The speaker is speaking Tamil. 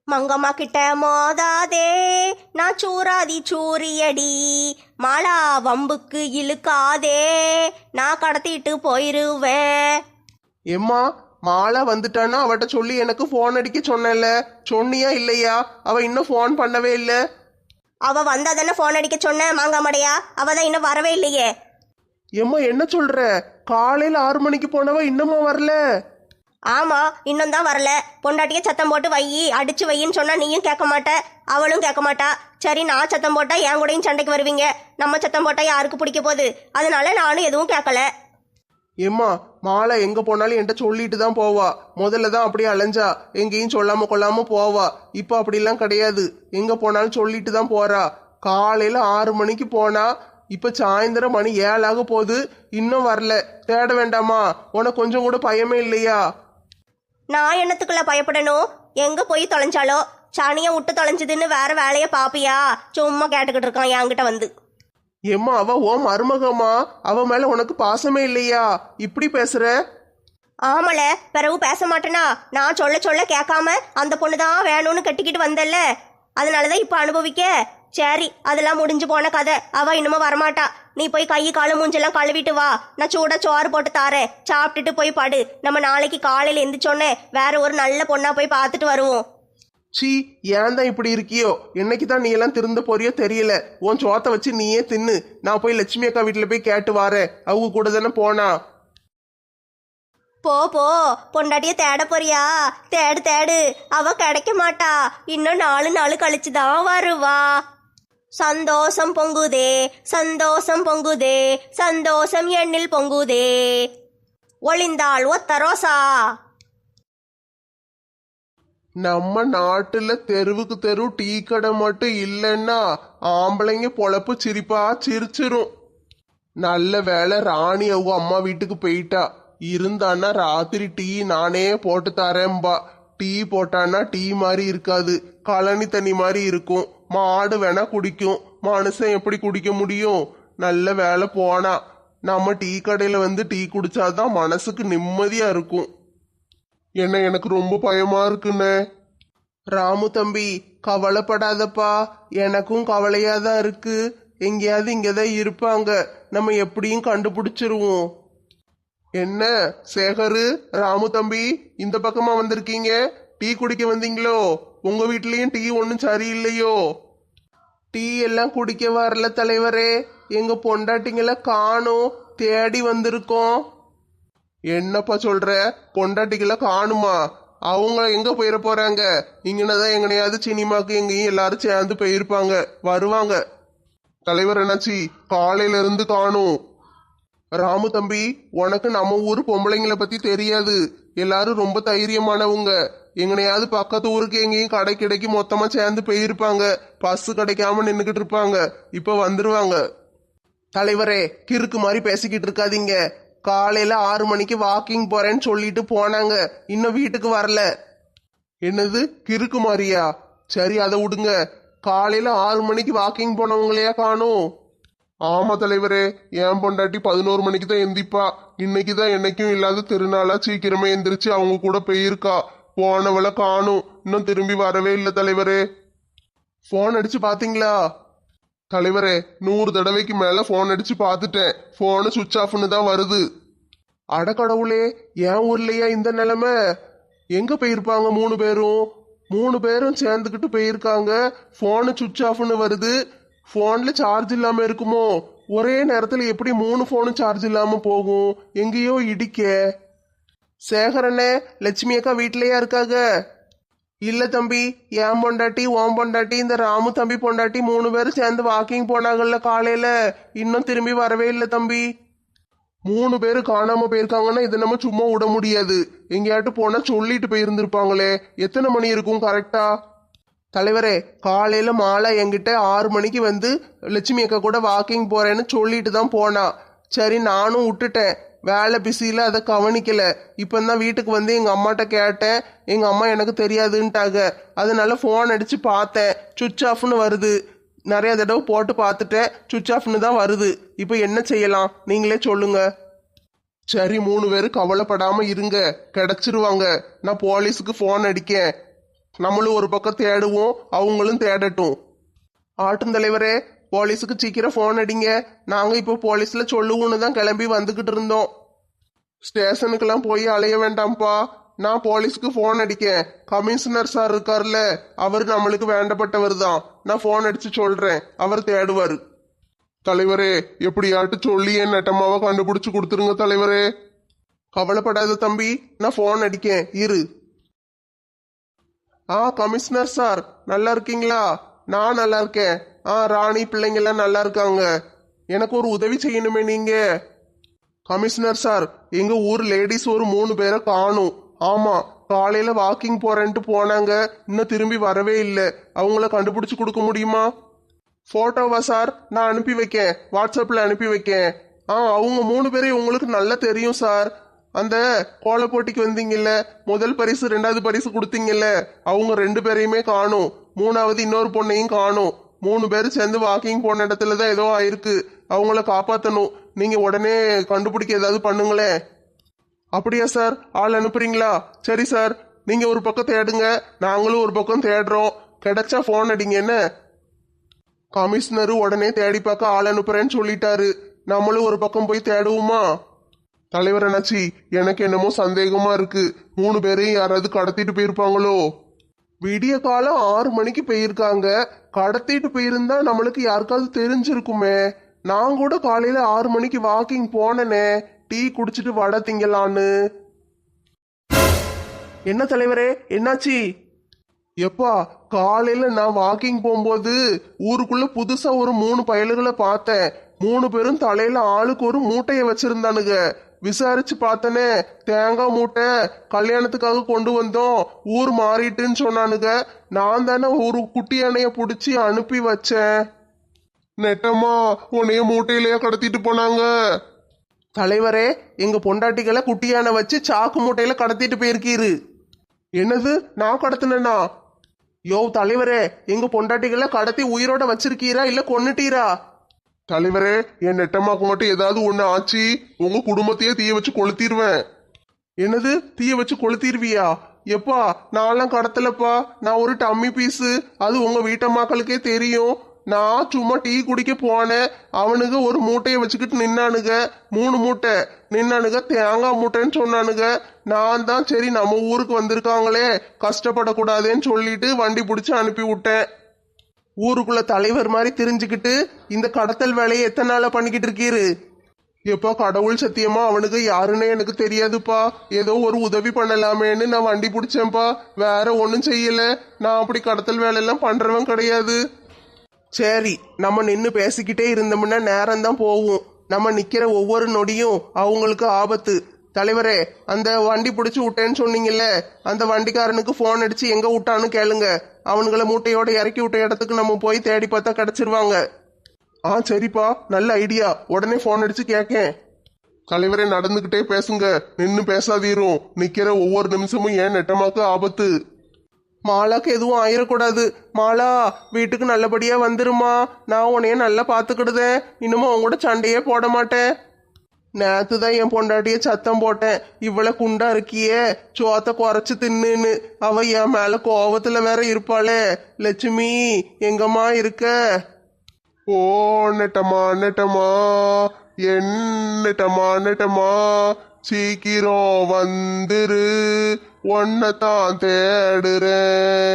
மங்கம்மா கிட்ட மோதாதே, நான் சூராதி சூரியடி, மாலா வம்புக்கு இழுக்காதே, நான் கடத்திட்டு போயிருவேன். எம்மா, மாலா வந்துட்டான்னா அவட்ட சொல்லி எனக்கு ஃபோன் அடிக்க சொன்னேன்ல, சொன்னியா இல்லையா? அவ இன்னும் ஃபோன் பண்ணவே இல்லை. அவ வந்தா தானே ஃபோன் அடிக்க சொன்னேன் மாங்காமடையா. அவ தான் இன்னும் வரவே இல்லையே. எம்மா என்ன சொல்ற? காலையில 6 மணிக்கு போனவ இன்னுமா வரல? ஆமா, இன்னும் தான் வரல. பொண்டாட்டிய சத்தம் போட்டு வையி, அடிச்சு வையின்னு சொன்னா நீயும் கேட்க மாட்ட, அவளும் கேட்க மாட்டா. சரி, நான் சத்தம் போட்டா என் கூடயும் சண்டைக்கு வருவீங்க, நம்ம சத்தம் போட்டா யாருக்கு பிடிக்க போகுது? அதனால நானும் எதுவும் கேட்கல. ஏம்மா, மாலா எங்க போனாலும் என்கிட்ட சொல்லிட்டு தான் போவா. முதல்ல தான் அப்படியே அலைஞ்சா, எங்கேயும் சொல்லாம கொள்ளாம போவா. இப்போ அப்படிலாம் கிடையாது, எங்க போனாலும் சொல்லிட்டு தான் போறா. காலையில 6 மணிக்கு போனா இப்ப சாயந்தரம் மணி 7 ஆக போகுது, இன்னும் வரல. தேட வேண்டாமா? உனக்கு கொஞ்சம் கூட பயமே இல்லையா? நான் என்னத்துக்குள்ள பயப்படணும்? எங்க போய் தொலைஞ்சாலோ, சாணியை விட்டு தொலைஞ்சதுன்னு வேற வேலையை பாப்பியா? சும்மா கேட்டுக்கிட்டு இருக்கான் என்கிட்ட வந்து. ஏம்மா, அவ ஓ மருமகம்மா, அவ மேல உனக்கு பாசமே இல்லையா? இப்படி பேசுற? ஆமல, பிறகு பேச மாட்டேனா? நான் சொல்ல சொல்ல கேட்காம அந்த பொண்ணு தான் வேணும்னு கட்டிக்கிட்டு வந்தல்ல, அதனாலதான் இப்ப அனுபவிக்க. சரி, அதெல்லாம் முடிஞ்சு போன கதை. அவ இன்னமும் வரமாட்டா. நீ போய் கை காலு மூஞ்செல்லாம் கழுவிட்டு வா, நான் சூட சோறு போட்டு தாரேன், சாப்பிட்டுட்டு போய் படு. நம்ம நாளைக்கு காலையில எந்திரிச்சோன்னே வேற ஒரு நல்ல பொண்ணா போய் பார்த்துட்டு வருவோம். சீ, ஏன் தான் இப்படி இருக்கியோ? என்னைக்கு தான் நீ எல்லாம் திருந்த போறியோ தெரியல. உன் சோத்தை வச்சு நீயே தின்னு. நான் போய் லட்சுமி அக்கா வீட்டுல போய் கேட்டு வாரேன், அவங்க கூட தானே போனா. போ போ, பொண்டாட்டிய தேட போறியா? தேடு தேடு, அவ கிடைக்க மாட்டா. இன்னும் 4 நாள் கழிச்சுதான் வருவா. சந்தோஷம் பொங்குதே, சந்தோஷம் பொங்குதே, சந்தோஷம் எண்ணில் பொங்குதே, ஒளிந்தாள் ஒத்த ரோசா. நம்ம நாட்டுல தெருவுக்கு தெரு டீ கடை மட்டும் இல்லைன்னா ஆம்பளைங்க பொழப்பு சிரிப்பா சிரிச்சிரும். நல்ல வேலை ராணி அவங்க அம்மா வீட்டுக்கு போயிட்டா. இருந்தான்னா ராத்திரி டீ நானே போட்டு தரேன்பா. டீ போட்டான்னா டீ மாதிரி இருக்காது, கழனி தண்ணி மாதிரி இருக்கும். மாடு வேணா குடிக்கும், மனுஷன் எப்படி குடிக்க முடியும்? நல்ல வேலை போனா. நம்ம டீ கடையில வந்து டீ குடிச்சாதான் மனசுக்கு நிம்மதியா இருக்கும். என்ன, எனக்கு ரொம்ப பயமா இருக்குண்ணே. ராமு தம்பி, கவலைப்படாதப்பா, எனக்கும் கவலையா தான் இருக்கு. எங்கேயாவது இங்கதான் இருப்பாங்க, நம்ம எப்படியும் கண்டுபிடிச்சிருவோம். என்ன சேகரு, ராமு தம்பி, இந்த பக்கமா வந்திருக்கீங்க? டீ குடிக்க வந்தீங்களோ? உங்க வீட்லயும் டீ ஒன்றும் சரியில்லையோ? டீ எல்லாம் குடிக்க வரல தலைவரே, எங்க பொண்டாட்டிங்கள காணோம், தேடி வந்திருக்கோம். என்னப்பா சொல்ற? பொண்டாட்டிகளை காணுமா? அவங்க எங்க போயிட போறாங்க? இங்கனதான் எங்கனையாவது சினிமாக்கு எங்கேயும் எல்லாரும் சேர்ந்து போயிருப்பாங்க, வருவாங்க. தலைவர் என்னாச்சி? காலையில இருந்து காணும். ராமு தம்பி, உனக்கு நம்ம ஊர் பொம்பளைங்களை பத்தி தெரியாது. எல்லாரும் ரொம்ப தைரியமானவங்க. எங்கனையாவது பக்கத்து ஊருக்கு எங்கேயும் கடை கிடைக்கு மொத்தமா சேர்ந்து போயிருப்பாங்க. பஸ் கிடைக்காம நின்னுகிட்டு இருப்பாங்க, இப்ப வந்துருவாங்க. தலைவரே, கிறுக்கு மாதிரி பேசிக்கிட்டு இருக்காதீங்க. காலையில 6 மணிக்கு வாக்கிங் போறேன்னு சொல்லிட்டு போனாங்க, இன்னும் வீட்டுக்கு வரல. என்னது கிறுக்கு மாதிரியா? சரி, அதை விடுங்க. காலையில 6 மணிக்கு வாக்கிங் போனவங்களையா காணும்? ஆமா தலைவரே, என் பொண்டாட்டி 11 மணிக்கு தான் எந்திப்பா. இன்னைக்குதான் என்னைக்கும் இல்லாத திருநாளா சீக்கிரமே எந்திரிச்சு அவங்க கூட போயிருக்கா. போனவளை காணும், இன்னும் திரும்பி வரவே இல்லை தலைவரே. போன் அடிச்சு பாத்தீங்களா? தலைவரே, 100 தடவைக்கு மேல போன் அடிச்சு பார்த்துட்டேன், போனு சுவிட்ச் ஆஃப்னு தான் வருது. அடக்கடவுளே, என் ஊர்லயா இந்த நிலைமை? எங்க போயிருப்பாங்க 3 பேரும்? 3 பேரும் சேர்ந்துக்கிட்டு போயிருக்காங்க, போனு சுவிட்ச் ஆஃப்னு வருது. போன்ல சார்ஜ் இல்லாம இருக்குமோ? ஒரே நேரத்துல எப்படி 3 போனும் சார்ஜ் இல்லாம போகும்? எங்கேயோ இடிக்க. சேகரனே, லட்சுமி அக்கா வீட்லயா இருக்காங்க? இல்ல தம்பி, என் பொண்டாட்டி, ஓம் பொண்டாட்டி, இந்த ராமு தம்பி பொண்டாட்டி 3 பேரும் சேர்ந்து வாக்கிங் போனாங்கல்ல காலையில, இன்னும் திரும்பி வரவே இல்லை தம்பி. 3 பேரும் காணாம போயிருக்காங்கன்னா இதை நம்ம சும்மா விட முடியாது. எங்கேயாட்டு போனா சொல்லிட்டு போயிருந்திருப்பாங்களே. எத்தனை மணி இருக்கும் கரெக்டா? தலைவரே, காலையில மாலா என்கிட்ட 6 மணிக்கு வந்து லட்சுமி அக்கா கூட வாக்கிங் போறேன்னு சொல்லிட்டு தான் போனா. சரி, நானும் விட்டுட்டேன், வேலை பிஸியில் அதை கவனிக்கல. இப்போ தான் வீட்டுக்கு வந்து எங்கள் அம்மாட்ட கேட்டேன், எங்கள் அம்மா எனக்கு தெரியாதுன்ட்டாங்க. அதனால ஃபோன் அடித்து பார்த்தேன், சுவிட்ச் ஆஃப்னு வருது. நிறைய தடவை போட்டு பார்த்துட்டேன், சுவிட்ச் ஆஃப்னு தான் வருது. இப்போ என்ன செய்யலாம், நீங்களே சொல்லுங்க. சரி, 3 பேரும் கவலைப்படாமல் இருங்க, கிடச்சிருவாங்க. நான் போலீஸுக்கு ஃபோன் அடிக்கேன். நம்மளும் ஒரு பக்கம் தேடுவோம், அவங்களும் தேடட்டும். ஆட்டும் தலைவரே, போலீஸுக்கு சீக்கிரம் ஃபோன் அடிங்க. நாங்க இப்போ போலீஸ்ல சொல்லுவோன்னு தான் கிளம்பி வந்துகிட்டு இருந்தோம். ஸ்டேஷனுக்கெல்லாம் போய் அலைய வேண்டாம்ப்பா. நான் போலீஸுக்கு ஃபோன் அடிக்கேன். கமிஷனர் சார் இருக்கார்ல, அவர் நம்மளுக்கு வேண்டப்பட்டவர் தான். நான் ஃபோன் அடிச்சு சொல்றேன், அவர் தேடுவாரு. தலைவரே, எப்படியாட்டு சொல்லி என் நெட்டமாவை கண்டுபிடிச்சு கொடுத்துருங்க தலைவரே. கவலைப்படாத தம்பி, நான் ஃபோன் அடிக்கேன், இரு. கமிஷனர் சார், நல்லா இருக்கீங்களா? நான் நல்லா இருக்கேன். ராணி பிள்ளைங்கெல்லாம் நல்லா இருக்காங்க. எனக்கு ஒரு உதவி செய்யணுமே நீங்க. கமிஷனர் சார், எங்க ஊர் லேடிஸ் ஒரு 3 பேரை காணும். ஆமா, காலையில வாக்கிங் போறேன்ட்டு போனாங்க, இன்னும் திரும்பி வரவே இல்லை. அவங்கள கண்டுபிடிச்சு கொடுக்க முடியுமா? போட்டோவா சார்? நான் அனுப்பி வைக்கேன், வாட்ஸ்அப்ல அனுப்பி வைக்கேன். அவங்க 3 பேரையும் உங்களுக்கு நல்லா தெரியும் சார். அந்த கோல போட்டிக்கு வந்தீங்கல்ல, முதல் பரிசு 2வது பரிசு கொடுத்தீங்கல்ல, அவங்க 2 பேரையுமே காணும். 3வது இன்னொரு பொண்ணையும் காணும். 3 பேரும் சேர்ந்து வாக்கிங் போன இடத்துல தான் ஏதோ ஆயிருக்கு. அவங்கள காப்பாற்றணும். நீங்க உடனே கண்டுபிடிக்க ஏதாவது பண்ணுங்களேன். அப்படியா சார்? ஆள் அனுப்புறீங்களா? சரி சார், நீங்க ஒரு பக்கம் தேடுங்க, நாங்களும் ஒரு பக்கம் தேடுறோம். கிடைச்சா ஃபோன் அடிங்க என்ன. கமிஷனரு உடனே தேடி பார்க்க ஆள் அனுப்புறேன்னு சொல்லிட்டாரு. நம்மளும் ஒரு பக்கம் போய் தேடுவோமா? தலைவர் அண்ணாச்சி, எனக்கு என்னமோ சந்தேகமா இருக்கு. 3 பேரையும் யாராவது கடத்திட்டு போயிருப்பாங்களோ? விடிய காலம் 6 மணிக்கு போயிருக்காங்க. கடத்திட்டு போயிருந்தா நம்மளுக்கு யாருக்காவது தெரிஞ்சிருக்குமே. நான் கூட காலையில 6 மணிக்கு வாக்கிங் போனனே, டீ குடிச்சிட்டு வடை திங்கலான்னு. என்ன தலைவரே, என்னாச்சு? எப்பா, காலையில நான் வாக்கிங் போகும்போது ஊருக்குள்ள புதுசா ஒரு 3 பயலுகளை பார்த்தேன். 3 பேரும் தலையில ஆளுக்கு ஒரு மூட்டைய வச்சிருந்தானுங்க. விசாரிச்சு பார்த்தனே, தேங்காய் மூட்டை கல்யாணத்துக்காக கொண்டு வந்தோம், ஊர் மாறிட்டுன்னு சொன்னானுங்க. நான் தானே ஒரு குட்டி யானைய பிடிச்சி அனுப்பி வச்சேன். நெட்டம்மா, உன்னைய மூட்டையிலேயே கடத்திட்டு போனாங்க. தலைவரே, எங்க பொண்டாட்டிகளை குட்டி யானை வச்சு சாக்கு மூட்டையில கடத்திட்டு போயிருக்கீரு. என்னது, நான் கடத்தினா? யோ தலைவரே, எங்க பொண்டாட்டிகளை கடத்தி உயிரோட வச்சிருக்கீரா இல்ல கொன்னுட்டீரா? தலைவரே, என் நெட்டம்மாக்கு மட்டும் ஏதாவது ஒண்ணு ஆச்சு, உங்க குடும்பத்தையே தீய வச்சு கொளுத்திடுவேன். என்னது, தீய வச்சு கொளுத்திடுவியா? எப்பா, நான்லாம் கடத்தலப்பா. நான் ஒரு டம்மி பீஸு. அது உங்க வீட்டம்மாக்களுக்கே தெரியும். நான் சும்மா டீ குடிக்க போனேன். அவனுங்க ஒரு மூட்டையை வச்சுக்கிட்டு நின்னானுங்க. 3 மூட்டை நின்னானுங்க. தேங்காய் மூட்டைன்னு சொன்னானுங்க. நான் தான் சரி நம்ம ஊருக்கு வந்திருக்காங்களே, கஷ்டப்படக்கூடாதுன்னு சொல்லிட்டு வண்டி பிடிச்சி அனுப்பி விட்டேன். ஊருக்குள்ள தலைவர் மாதிரி தெரிஞ்சுக்கிட்டு இந்த கடத்தல் வேலையை எத்தனை நாளா பண்ணிக்கிட்டு இருக்கீரு? எப்பா, கடவுள் சத்தியமா அவனுக்கு யாருன்னே எனக்கு தெரியாதுப்பா. ஏதோ ஒரு உதவி பண்ணலாமேன்னு நான் வண்டி பிடிச்சேன்ப்பா, வேற ஒன்றும் செய்யல. நான் அப்படி கடத்தல் வேலையெல்லாம் பண்றவன் கிடையாது. சரி, நம்ம நின்று பேசிக்கிட்டே இருந்தோம்னா நேரம் தான் போகும். நம்ம நிக்கிற ஒவ்வொரு நொடியும் அவங்களுக்கு ஆபத்து. தலைவரே, அந்த வண்டி பிடிச்சி விட்டேன்னு சொன்னீங்கல்ல, அந்த வண்டிக்காரனுக்கு ஃபோன் அடிச்சு எங்க விட்டான்னு கேளுங்க. அவனுங்களை மூட்டையோட இறக்கி விட்ட இடத்துக்கு நம்ம போய் தேடி பார்த்தா கிடைச்சிருவாங்க. சரிப்பா, நல்ல ஐடியா. உடனே ஃபோன் அடிச்சு கேட்கேன். தலைவரே, நடந்துகிட்டே பேசுங்க, நின்று பேசாதீரும். நிக்கிற ஒவ்வொரு நிமிஷமும் ஏன் நெட்டமாக்கு ஆபத்து. மாலாக்கு எதுவும் ஆயிடக்கூடாது. மாலா, வீட்டுக்கு நல்லபடியா வந்துருமா. நான் உன்னைய நல்லா பாத்துக்கிடுதேன். இன்னும் அவங்க கூட சண்டையே போட மாட்டேன். நேத்து தான் என் பொண்டாட்டிய சத்தம் போட்டேன், இவ்வளவு குண்டா இருக்கியே, சோத்த குறைச்சு தின்னுன்னு. அவ என் மேல கோவத்துல வேற இருப்பாளே. லட்சுமி, எங்கம்மா இருக்க? ஓ நெட்டமா நெட்டமா, என் நெட்டமா நெட்டமா, சீக்கிரம் வந்துரு, ஒன்னதான் தேடுறேன்.